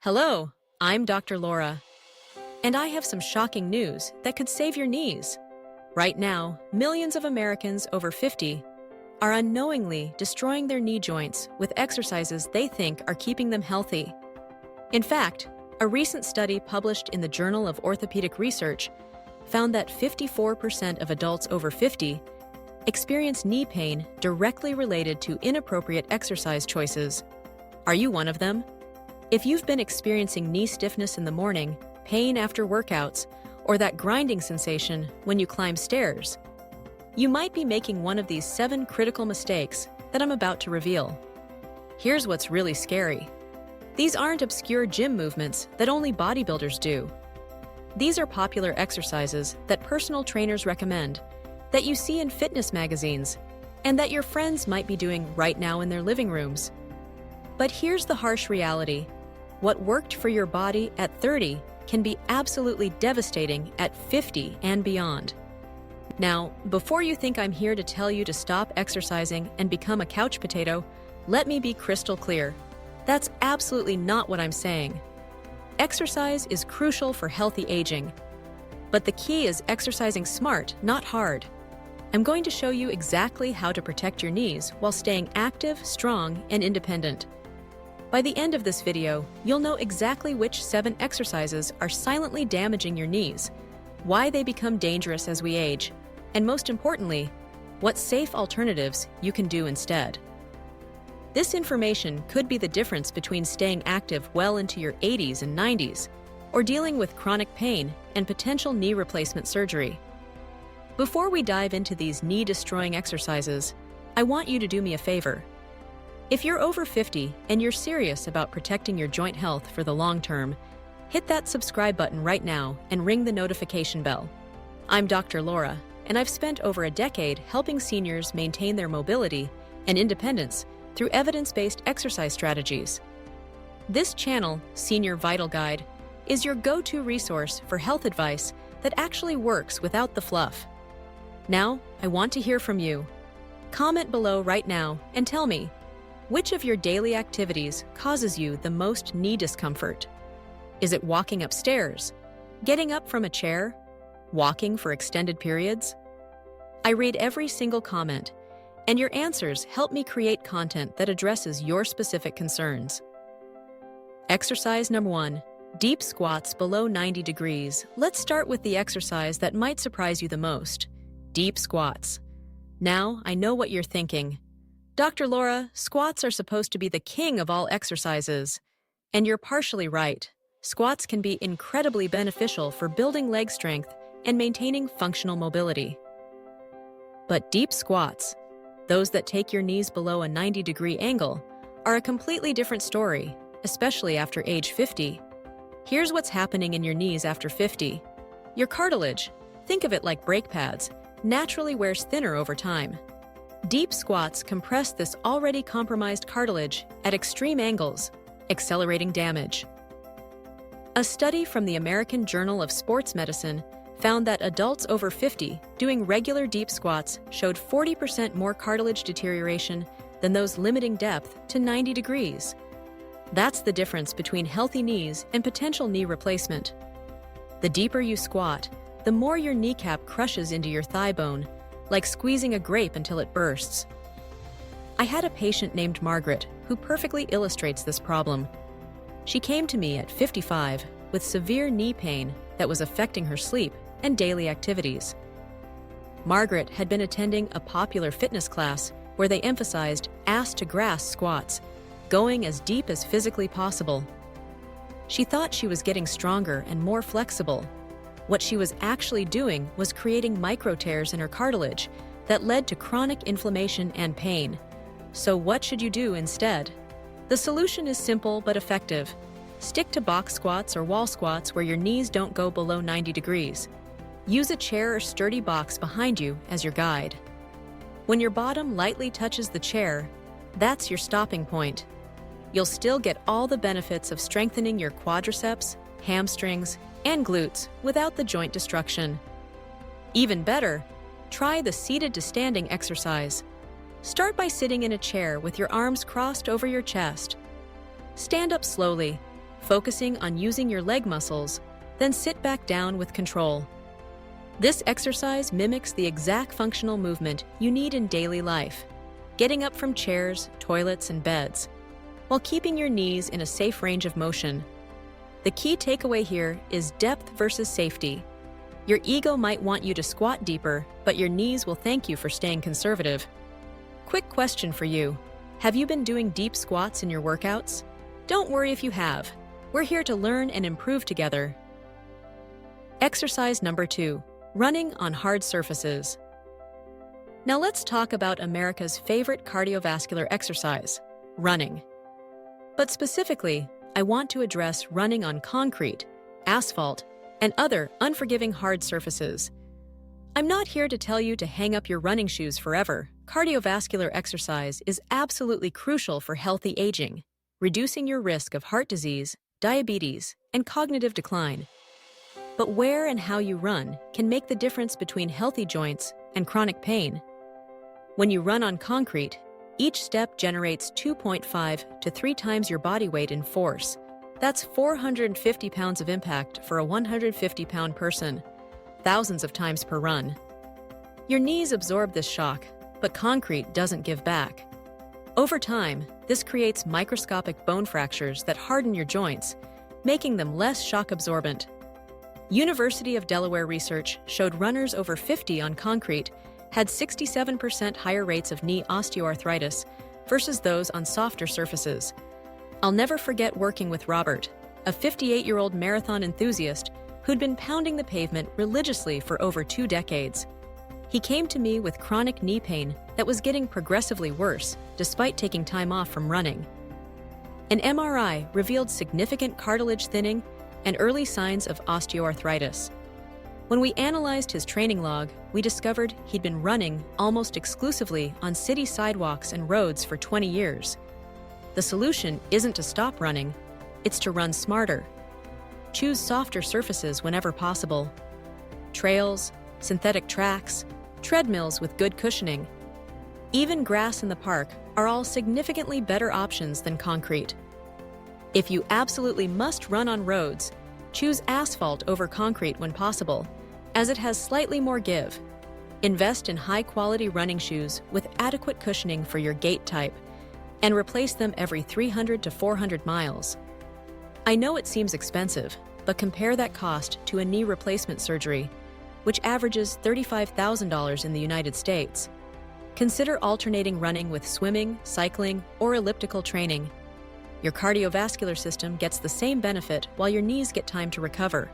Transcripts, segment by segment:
Hello, I'm Dr. Laura, and I have some shocking news that could save your knees. Right now, millions of Americans over 50 are unknowingly destroying their knee joints with exercises they think are keeping them healthy. In fact, a recent study published in the Journal of Orthopedic Research found that 54% of adults over 50 experience knee pain directly related to inappropriate exercise choices. Are you one of them? If you've been experiencing knee stiffness in the morning, pain after workouts, or that grinding sensation when you climb stairs, you might be making one of these 7 critical mistakes that I'm about to reveal. Here's what's really scary. These aren't obscure gym movements that only bodybuilders do. These are popular exercises that personal trainers recommend, that you see in fitness magazines, and that your friends might be doing right now in their living rooms. But here's the harsh reality. What worked for your body at 30 can be absolutely devastating at 50 and beyond. Now, before you think I'm here to tell you to stop exercising and become a couch potato, let me be crystal clear. That's absolutely not what I'm saying. Exercise is crucial for healthy aging. But the key is exercising smart, not hard. I'm going to show you exactly how to protect your knees while staying active, strong, and independent. By the end of this video, you'll know exactly which 7 exercises are silently damaging your knees, why they become dangerous as we age, and most importantly, what safe alternatives you can do instead. This information could be the difference between staying active well into your 80s and 90s, or dealing with chronic pain and potential knee replacement surgery. Before we dive into these knee-destroying exercises, I want you to do me a favor. If you're over 50 and you're serious about protecting your joint health for the long term, hit that subscribe button right now and ring the notification bell. I'm Dr. Laura, and I've spent over a decade helping seniors maintain their mobility and independence through evidence-based exercise strategies. This channel, Senior Vital Guide, is your go-to resource for health advice that actually works without the fluff. Now, I want to hear from you. Comment below right now and tell me, which of your daily activities causes you the most knee discomfort? Is it walking upstairs, getting up from a chair, walking for extended periods? I read every single comment, and your answers help me create content that addresses your specific concerns. Exercise number 1, deep squats below 90 degrees. Let's start with the exercise that might surprise you the most, deep squats. Now, I know what you're thinking. Dr. Laura, squats are supposed to be the king of all exercises. And you're partially right. Squats can be incredibly beneficial for building leg strength and maintaining functional mobility. But deep squats, those that take your knees below a 90-degree angle, are a completely different story, especially after age 50. Here's what's happening in your knees after 50. Your cartilage, think of it like brake pads, naturally wears thinner over time. Deep squats compress this already compromised cartilage at extreme angles, accelerating damage. A study from the American Journal of Sports Medicine found that adults over 50 doing regular deep squats showed 40% more cartilage deterioration than those limiting depth to 90 degrees. That's the difference between healthy knees and potential knee replacement. The deeper you squat, the more your kneecap crushes into your thigh bone, like squeezing a grape until it bursts. I had a patient named Margaret who perfectly illustrates this problem. She came to me at 55 with severe knee pain that was affecting her sleep and daily activities. Margaret had been attending a popular fitness class where they emphasized ass-to-grass squats, going as deep as physically possible. She thought she was getting stronger and more flexible. What she was actually doing was creating micro tears in her cartilage that led to chronic inflammation and pain. So what should you do instead? The solution is simple but effective. Stick to box squats or wall squats where your knees don't go below 90 degrees. Use a chair or sturdy box behind you as your guide. When your bottom lightly touches the chair, that's your stopping point. You'll still get all the benefits of strengthening your quadriceps, hamstrings, and glutes without the joint destruction. Even better, try the seated to standing exercise. Start by sitting in a chair with your arms crossed over your chest. Stand up slowly, focusing on using your leg muscles, then sit back down with control. This exercise mimics the exact functional movement you need in daily life, getting up from chairs, toilets, and beds, while keeping your knees in a safe range of motion. The key takeaway here is depth versus safety. Your ego might want you to squat deeper, but your knees will thank you for staying conservative. Quick question for you. Have you been doing deep squats in your workouts? Don't worry if you have. We're here to learn and improve together. Exercise number 2, running on hard surfaces. Now let's talk about America's favorite cardiovascular exercise, running. But specifically, I want to address running on concrete, asphalt, and other unforgiving hard surfaces. I'm not here to tell you to hang up your running shoes forever. Cardiovascular exercise is absolutely crucial for healthy aging, reducing your risk of heart disease, diabetes, and cognitive decline. But where and how you run can make the difference between healthy joints and chronic pain. When you run on concrete, each step generates 2.5 to 3 times your body weight in force. That's 450 pounds of impact for a 150-pound person, thousands of times per run. Your knees absorb this shock, but concrete doesn't give back. Over time, this creates microscopic bone fractures that harden your joints, making them less shock-absorbent. University of Delaware research showed runners over 50 on concrete had 67% higher rates of knee osteoarthritis versus those on softer surfaces. I'll never forget working with Robert, a 58-year-old marathon enthusiast who'd been pounding the pavement religiously for over 2 decades. He came to me with chronic knee pain that was getting progressively worse despite taking time off from running. An MRI revealed significant cartilage thinning and early signs of osteoarthritis. When we analyzed his training log, we discovered he'd been running almost exclusively on city sidewalks and roads for 20 years. The solution isn't to stop running, it's to run smarter. Choose softer surfaces whenever possible. Trails, synthetic tracks, treadmills with good cushioning. Even grass in the park are all significantly better options than concrete. If you absolutely must run on roads, choose asphalt over concrete when possible, as it has slightly more give. Invest in high-quality running shoes with adequate cushioning for your gait type, and replace them every 300 to 400 miles. I know it seems expensive, but compare that cost to a knee replacement surgery, which averages $35,000 in the United States. Consider alternating running with swimming, cycling, or elliptical training. Your cardiovascular system gets the same benefit while your knees get time to recover.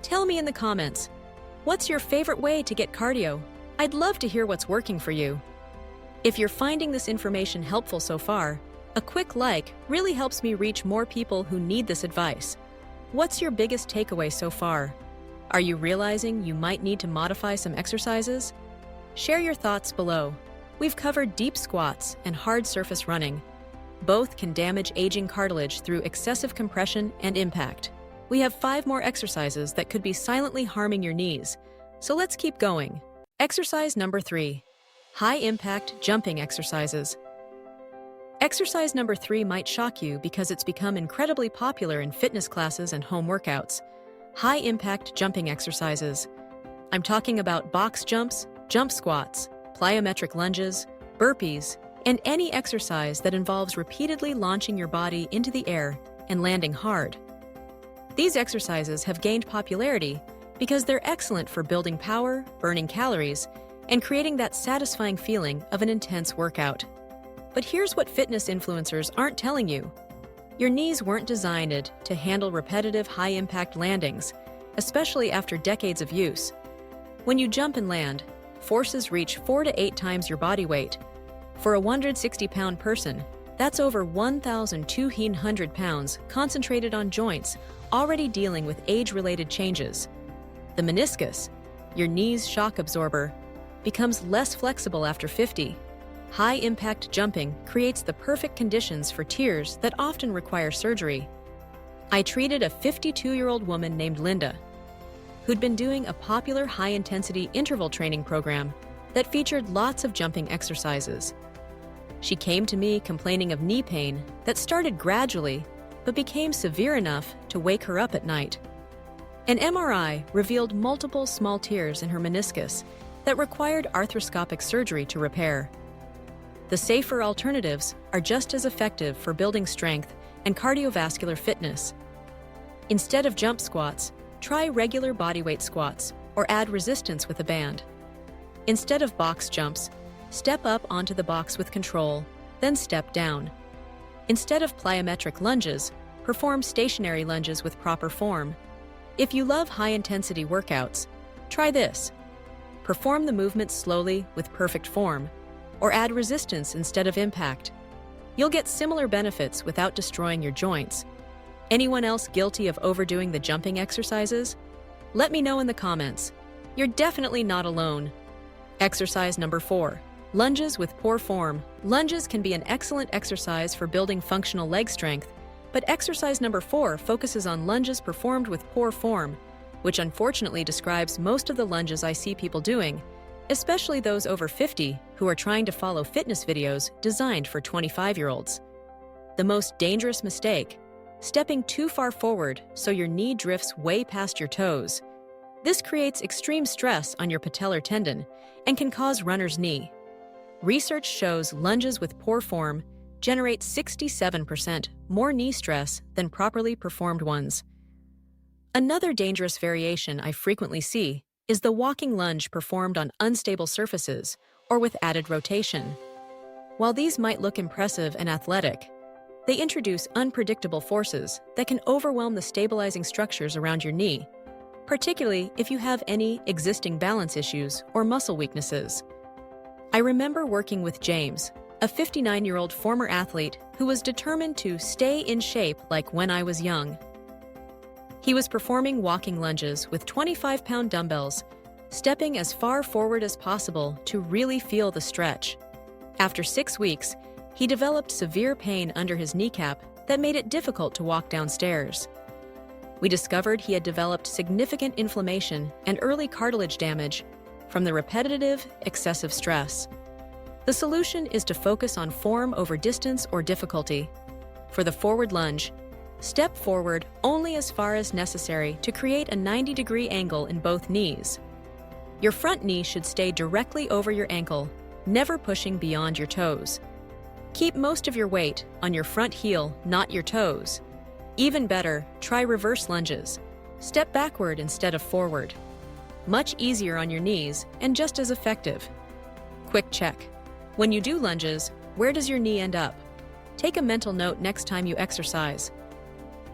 Tell me in the comments, what's your favorite way to get cardio? I'd love to hear what's working for you. If you're finding this information helpful so far, a quick like really helps me reach more people who need this advice. What's your biggest takeaway so far? Are you realizing you might need to modify some exercises? Share your thoughts below. We've covered deep squats and hard surface running. Both can damage aging cartilage through excessive compression and impact. We have 5 more exercises that could be silently harming your knees, so let's keep going. Exercise number 3. High-impact jumping exercises. Exercise number 3 might shock you because it's become incredibly popular in fitness classes and home workouts. High-impact jumping exercises. I'm talking about box jumps, jump squats, plyometric lunges, burpees, and any exercise that involves repeatedly launching your body into the air and landing hard. These exercises have gained popularity because they're excellent for building power, burning calories, and creating that satisfying feeling of an intense workout. But here's what fitness influencers aren't telling you. Your knees weren't designed to handle repetitive high-impact landings, especially after decades of use. When you jump and land, forces reach 4 to 8 times your body weight. For a 160-pound person, that's over 1,200 pounds concentrated on joints already dealing with age-related changes. The meniscus, your knee's shock absorber, becomes less flexible after 50. High-impact jumping creates the perfect conditions for tears that often require surgery. I treated a 52-year-old woman named Linda, who'd been doing a popular high-intensity interval training program that featured lots of jumping exercises. She came to me complaining of knee pain that started gradually, but became severe enough to wake her up at night. An MRI revealed multiple small tears in her meniscus that required arthroscopic surgery to repair. The safer alternatives are just as effective for building strength and cardiovascular fitness. Instead of jump squats, try regular bodyweight squats or add resistance with a band. Instead of box jumps, step up onto the box with control, then step down. Instead of plyometric lunges, perform stationary lunges with proper form. If you love high-intensity workouts, try this. Perform the movement slowly with perfect form, or add resistance instead of impact. You'll get similar benefits without destroying your joints. Anyone else guilty of overdoing the jumping exercises? Let me know in the comments. You're definitely not alone. Exercise number 4. Lunges with poor form. Lunges can be an excellent exercise for building functional leg strength, but exercise number 4 focuses on lunges performed with poor form, which unfortunately describes most of the lunges I see people doing, especially those over 50 who are trying to follow fitness videos designed for 25-year-olds. The most dangerous mistake: stepping too far forward so your knee drifts way past your toes. This creates extreme stress on your patellar tendon and can cause runner's knee. Research shows lunges with poor form generate 67% more knee stress than properly performed ones. Another dangerous variation I frequently see is the walking lunge performed on unstable surfaces or with added rotation. While these might look impressive and athletic, they introduce unpredictable forces that can overwhelm the stabilizing structures around your knee, particularly if you have any existing balance issues or muscle weaknesses. I remember working with James, a 59-year-old former athlete who was determined to stay in shape like when I was young. He was performing walking lunges with 25-pound dumbbells, stepping as far forward as possible to really feel the stretch. After 6 weeks, he developed severe pain under his kneecap that made it difficult to walk downstairs. We discovered he had developed significant inflammation and early cartilage damage from the repetitive, excessive stress. The solution is to focus on form over distance or difficulty. For the forward lunge, step forward only as far as necessary to create a 90-degree angle in both knees. Your front knee should stay directly over your ankle, never pushing beyond your toes. Keep most of your weight on your front heel, not your toes. Even better, try reverse lunges. Step backward instead of forward. Much easier on your knees and just as effective. Quick check. When you do lunges, where does your knee end up? Take a mental note next time you exercise.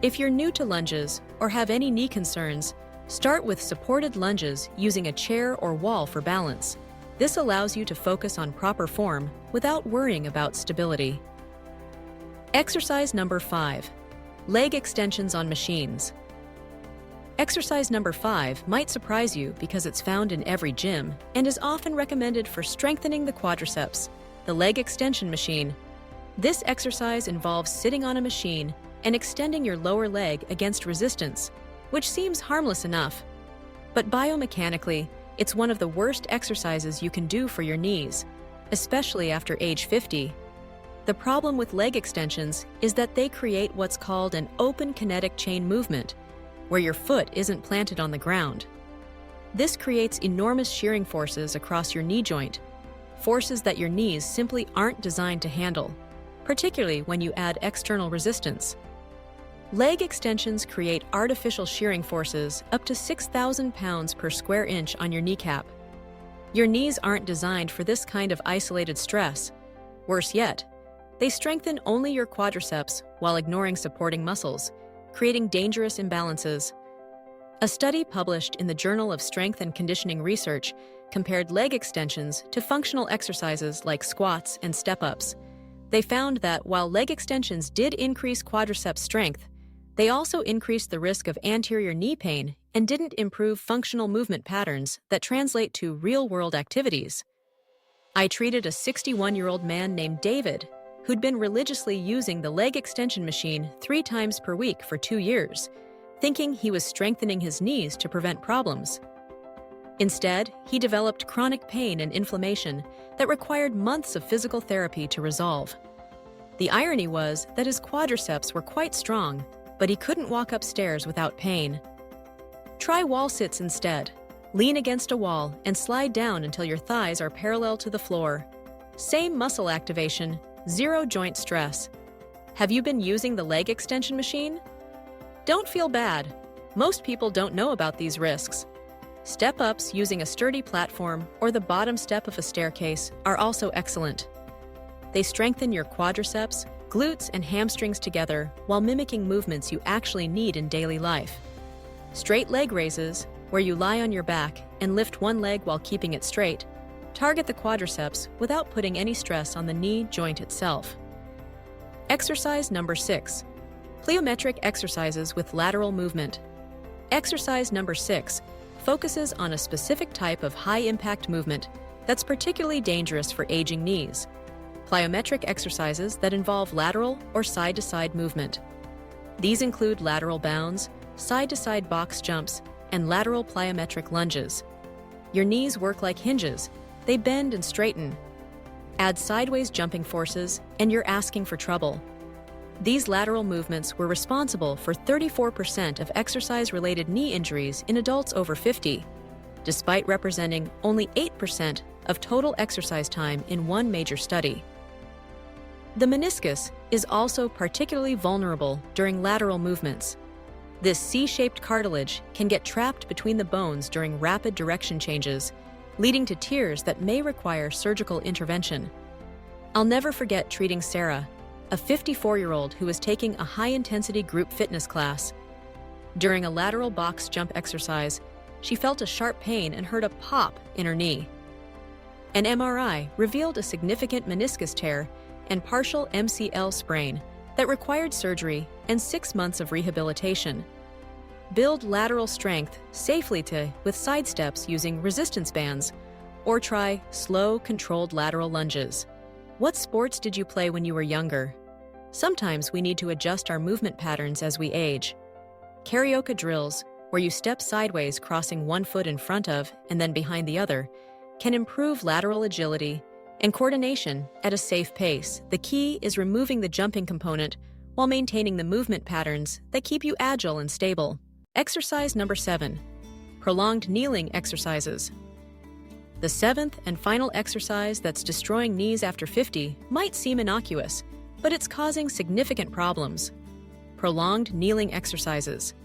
If you're new to lunges or have any knee concerns, start with supported lunges using a chair or wall for balance. This allows you to focus on proper form without worrying about stability. Exercise number 5. Leg extensions on machines. Exercise number 5 might surprise you because it's found in every gym and is often recommended for strengthening the quadriceps, the leg extension machine. This exercise involves sitting on a machine and extending your lower leg against resistance, which seems harmless enough. But biomechanically, it's one of the worst exercises you can do for your knees, especially after age 50. The problem with leg extensions is that they create what's called an open kinetic chain movement, where your foot isn't planted on the ground. This creates enormous shearing forces across your knee joint, forces that your knees simply aren't designed to handle, particularly when you add external resistance. Leg extensions create artificial shearing forces up to 6,000 pounds per square inch on your kneecap. Your knees aren't designed for this kind of isolated stress. Worse yet, they strengthen only your quadriceps while ignoring supporting muscles, creating dangerous imbalances. A study published in the Journal of Strength and Conditioning Research compared leg extensions to functional exercises like squats and step-ups. They found that while leg extensions did increase quadriceps strength, they also increased the risk of anterior knee pain and didn't improve functional movement patterns that translate to real-world activities. I treated a 61-year-old man named David who'd been religiously using the leg extension machine 3 times per week for 2 years, thinking he was strengthening his knees to prevent problems. Instead, he developed chronic pain and inflammation that required months of physical therapy to resolve. The irony was that his quadriceps were quite strong, but he couldn't walk upstairs without pain. Try wall sits instead. Lean against a wall and slide down until your thighs are parallel to the floor. Same muscle activation, zero joint stress. Have you been using the leg extension machine? Don't feel bad. Most people don't know about these risks. Step-ups using a sturdy platform or the bottom step of a staircase are also excellent. They strengthen your quadriceps, glutes, and hamstrings together while mimicking movements you actually need in daily life. Straight leg raises, where you lie on your back and lift one leg while keeping it straight, target the quadriceps without putting any stress on the knee joint itself. Exercise number 6. Plyometric exercises with lateral movement. Exercise number 6 focuses on a specific type of high-impact movement that's particularly dangerous for aging knees. Plyometric exercises that involve lateral or side-to-side movement. These include lateral bounds, side-to-side box jumps, and lateral plyometric lunges. Your knees work like hinges. They bend and straighten. Add sideways jumping forces, and you're asking for trouble. These lateral movements were responsible for 34% of exercise-related knee injuries in adults over 50, despite representing only 8% of total exercise time in one major study. The meniscus is also particularly vulnerable during lateral movements. This C-shaped cartilage can get trapped between the bones during rapid direction changes, leading to tears that may require surgical intervention. I'll never forget treating Sarah, a 54-year-old who was taking a high-intensity group fitness class. During a lateral box jump exercise, she felt a sharp pain and heard a pop in her knee. An MRI revealed a significant meniscus tear and partial MCL sprain that required surgery and 6 months of rehabilitation. Build lateral strength safely with side steps using resistance bands, or try slow, controlled lateral lunges. What sports did you play when you were younger? Sometimes we need to adjust our movement patterns as we age. Karaoke drills, where you step sideways crossing one foot in front of and then behind the other, can improve lateral agility and coordination at a safe pace. The key is removing the jumping component while maintaining the movement patterns that keep you agile and stable. Exercise number 7. Prolonged kneeling exercises. The 7th and final exercise that's destroying knees after 50 might seem innocuous, but it's causing significant problems. Prolonged kneeling exercises.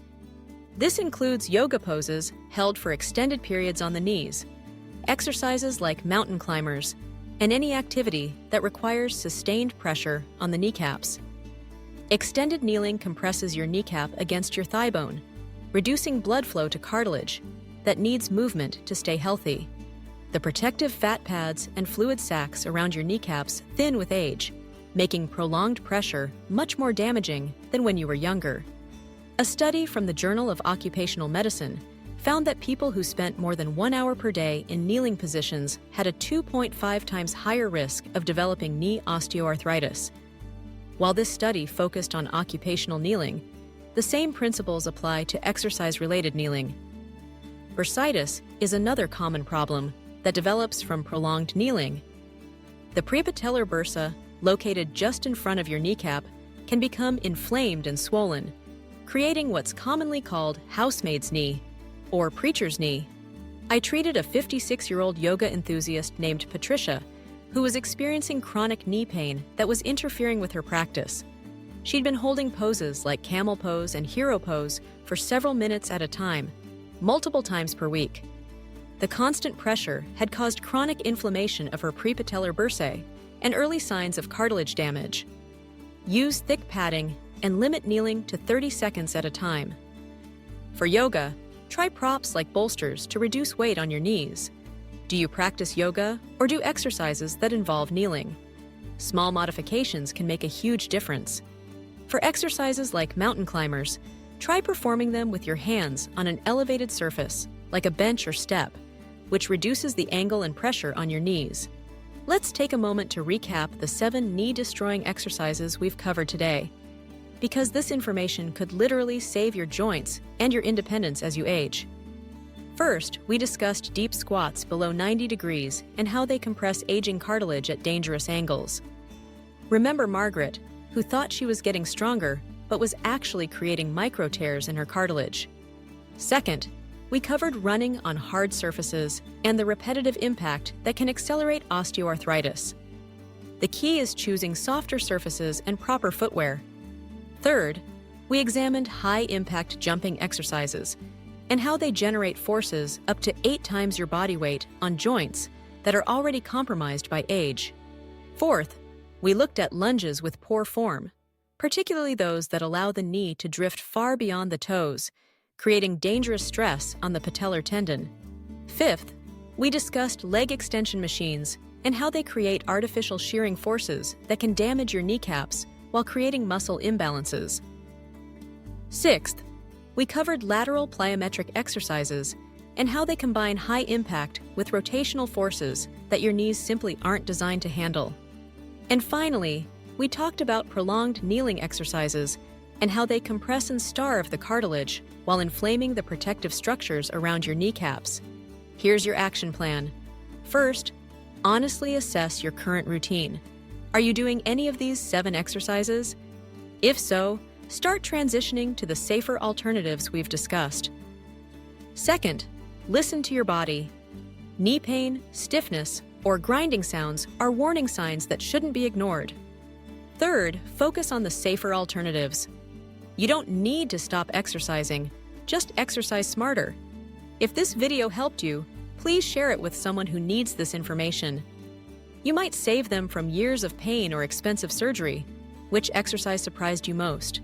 This includes yoga poses held for extended periods on the knees, exercises like mountain climbers, and any activity that requires sustained pressure on the kneecaps. Extended kneeling compresses your kneecap against your thigh bone, reducing blood flow to cartilage that needs movement to stay healthy. The protective fat pads and fluid sacs around your kneecaps thin with age, making prolonged pressure much more damaging than when you were younger. A study from the Journal of Occupational Medicine found that people who spent more than 1 hour per day in kneeling positions had a 2.5 times higher risk of developing knee osteoarthritis. While this study focused on occupational kneeling, the same principles apply to exercise-related kneeling. Bursitis is another common problem that develops from prolonged kneeling. The prepatellar bursa, located just in front of your kneecap, can become inflamed and swollen, creating what's commonly called housemaid's knee, or preacher's knee. I treated a 56-year-old yoga enthusiast named Patricia, who was experiencing chronic knee pain that was interfering with her practice. She'd been holding poses like camel pose and hero pose for several minutes at a time, multiple times per week. The constant pressure had caused chronic inflammation of her prepatellar bursae and early signs of cartilage damage. Use thick padding and limit kneeling to 30 seconds at a time. For yoga, try props like bolsters to reduce weight on your knees. Do you practice yoga or do exercises that involve kneeling? Small modifications can make a huge difference. For exercises like mountain climbers, try performing them with your hands on an elevated surface, like a bench or step, which reduces the angle and pressure on your knees. Let's take a moment to recap the 7 knee-destroying exercises we've covered today, because this information could literally save your joints and your independence as you age. First, we discussed deep squats below 90 degrees and how they compress aging cartilage at dangerous angles. Remember Margaret, who thought she was getting stronger but was actually creating micro tears in her cartilage. Second, we covered running on hard surfaces and the repetitive impact that can accelerate osteoarthritis. The key is choosing softer surfaces and proper footwear. Third, we examined high-impact jumping exercises and how they generate forces up to 8 times your body weight on joints that are already compromised by age. Fourth, we looked at lunges with poor form, particularly those that allow the knee to drift far beyond the toes, creating dangerous stress on the patellar tendon. Fifth, we discussed leg extension machines and how they create artificial shearing forces that can damage your kneecaps while creating muscle imbalances. Sixth, we covered lateral plyometric exercises and how they combine high impact with rotational forces that your knees simply aren't designed to handle. And finally, we talked about prolonged kneeling exercises and how they compress and starve the cartilage while inflaming the protective structures around your kneecaps. Here's your action plan. First, honestly assess your current routine. Are you doing any of these 7 exercises? If so, start transitioning to the safer alternatives we've discussed. Second, listen to your body. Knee pain, stiffness, or grinding sounds are warning signs that shouldn't be ignored. Third, focus on the safer alternatives. You don't need to stop exercising, just exercise smarter. If this video helped you, please share it with someone who needs this information. You might save them from years of pain or expensive surgery. Which exercise surprised you most?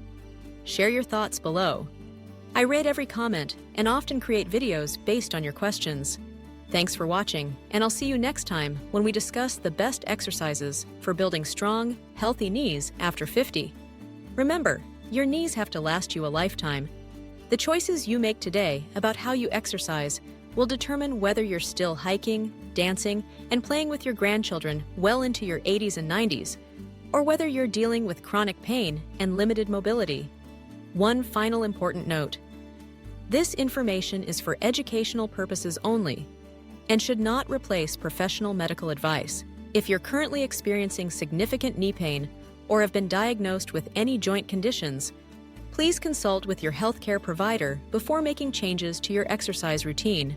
Share your thoughts below. I read every comment and often create videos based on your questions. Thanks for watching, and I'll see you next time when we discuss the best exercises for building strong, healthy knees after 50. Remember, your knees have to last you a lifetime. The choices you make today about how you exercise will determine whether you're still hiking, dancing, and playing with your grandchildren well into your 80s and 90s, or whether you're dealing with chronic pain and limited mobility. One final important note. This information is for educational purposes only and should not replace professional medical advice. If you're currently experiencing significant knee pain or have been diagnosed with any joint conditions, please consult with your healthcare provider before making changes to your exercise routine.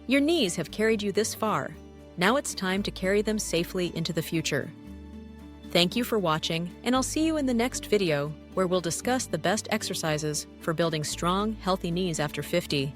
Your knees have carried you this far. Now it's time to carry them safely into the future. Thank you for watching, and I'll see you in the next video where we'll discuss the best exercises for building strong, healthy knees after 50.